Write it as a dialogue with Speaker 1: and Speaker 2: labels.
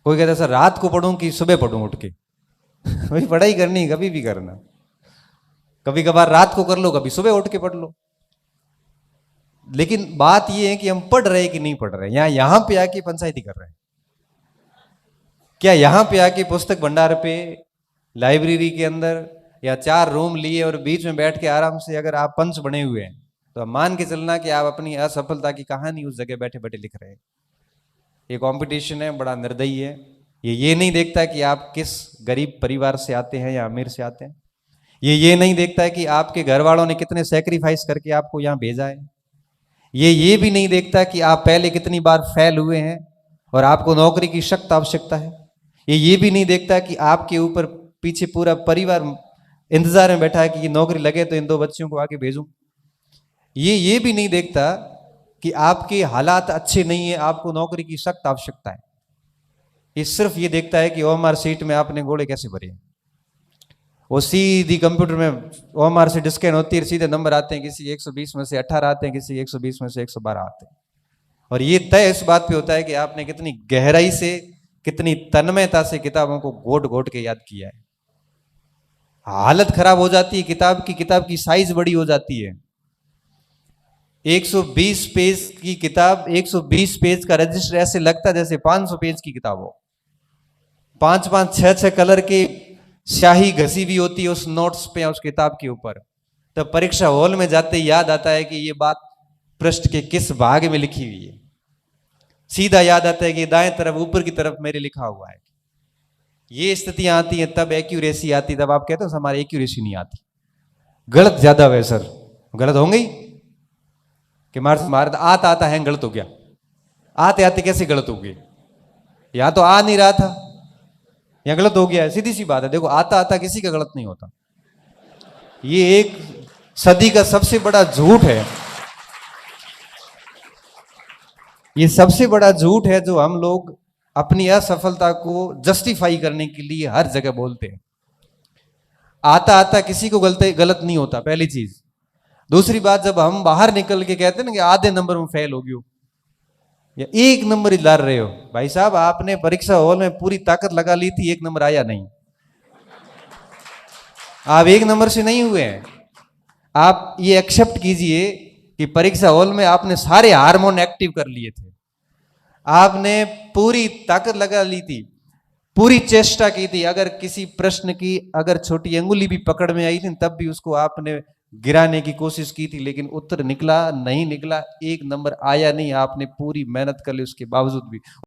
Speaker 1: कोई कहता है सर रात को पढ़ूं कि सुबह पढ़ूं उठ के भाई पढ़ाई करनी कभी भी करना, कभी कभार रात को कर लो, कभी सुबह उठ के पढ़ लो। लेकिन बात यह है कि हम पढ़ रहे कि नहीं पढ़ रहे, यहां पे आके पंचायती कर रहे हैं क्या? यहां पे आके पुस्तक भंडार पे, लाइब्रेरी के अंदर या 4 रूम लिए और बीच में बैठ के आराम से अगर आप पंच बने हुए हैं तो आप मान के चलना कि आप अपनी असफलता की कहानी उस जगह बैठे बैठे लिख रहे हैं। ये कंपटीशन है, बड़ा निर्दयी है। ये नहीं देखता कि आप किस गरीब परिवार से आते हैं या अमीर से आते हैं। ये नहीं देखता है कि आपके घर वालों ने कितने सेक्रीफाइस करके आपको यहां भेजा है। ये भी नहीं देखता कि आप पहले कितनी बार फेल हुए हैं और आपको नौकरी की सख्त आवश्यकता है। ये भी नहीं देखता कि आपके ऊपर पीछे पूरा परिवार इंतजार में बैठा है कि ये नौकरी लगे तो इन 2 बच्चों को आगे भेजूं। ये भी नहीं देखता कि आपके हालात अच्छे नहीं है, आपको नौकरी की सख्त आवश्यकता है। ये सिर्फ ये देखता है कि ओएमआर सीट में आपने घोड़े कैसे भरे। वो सीधी कंप्यूटर में ओएमआर सीट स्कैन होती है, सीधे नंबर आते हैं, किसी 120 में से 18 आते हैं, किसी 120 में से 112 आते हैं। और ये तय इस बात पे होता है कि आपने कितनी गहराई से, कितनी तन्मयता से किताबों को घोट घोट के याद किया है। हालत खराब हो जाती है किताब की साइज बड़ी हो जाती है। 120 पेज की किताब, 120 पेज का रजिस्टर ऐसे लगता है जैसे 500 पेज की किताब हो। 5-5, 6-6 कलर की स्याही घसी भी होती है उस नोट्स पे या उस किताब के ऊपर। तब परीक्षा हॉल में जाते याद आता है कि ये बात पृष्ठ के किस भाग में लिखी हुई है। सीधा याद आता है कि दाएं तरफ ऊपर की तरफ मेरे लिखा हुआ है। ये स्थितियां आती हैं तब एक्यूरेसी आती, तब आप कहते हो हमारी एक्यूरेसी नहीं आती, गलत ज्यादा हुए सर। गलत होंगे ही कि मार आता आता है गलत हो गया। आते आते कैसे गलत हो गए? या तो आ नहीं रहा था या गलत हो गया है, सीधी सी बात है। देखो आता आता किसी का गलत नहीं होता। ये एक सदी का सबसे बड़ा झूठ है। ये सबसे बड़ा झूठ है जो हम लोग अपनी असफलता को जस्टिफाई करने के लिए हर जगह बोलते हैं। आता आता किसी को गलत नहीं होता, पहली चीज। दूसरी बात, जब हम बाहर निकल के कहते हैं ना कि आधे नंबर में फेल हो गयो या 1 नंबर ही ला रहे हो, भाई साहब आपने परीक्षा हॉल में पूरी ताकत लगा ली थी, 1 नंबर आया नहीं। आप 1 नंबर से नहीं हुए हैं। आप ये एक्सेप्ट कीजिए कि परीक्षा हॉल में आपने सारे हार्मोन एक्टिव कर लिए थे, आपने पूरी ताकत लगा ली थी, पूरी चेष्टा की थी। अगर किसी प्रश्न की अगर छोटी अंगुली भी पकड़ में आई थी तब भी उसको आपने गिराने की कोशिश की थी, लेकिन उत्तर निकला नहीं निकला, 1 नंबर आया नहीं। आपने पूरी मेहनत कर ली उसके बावजूद भी।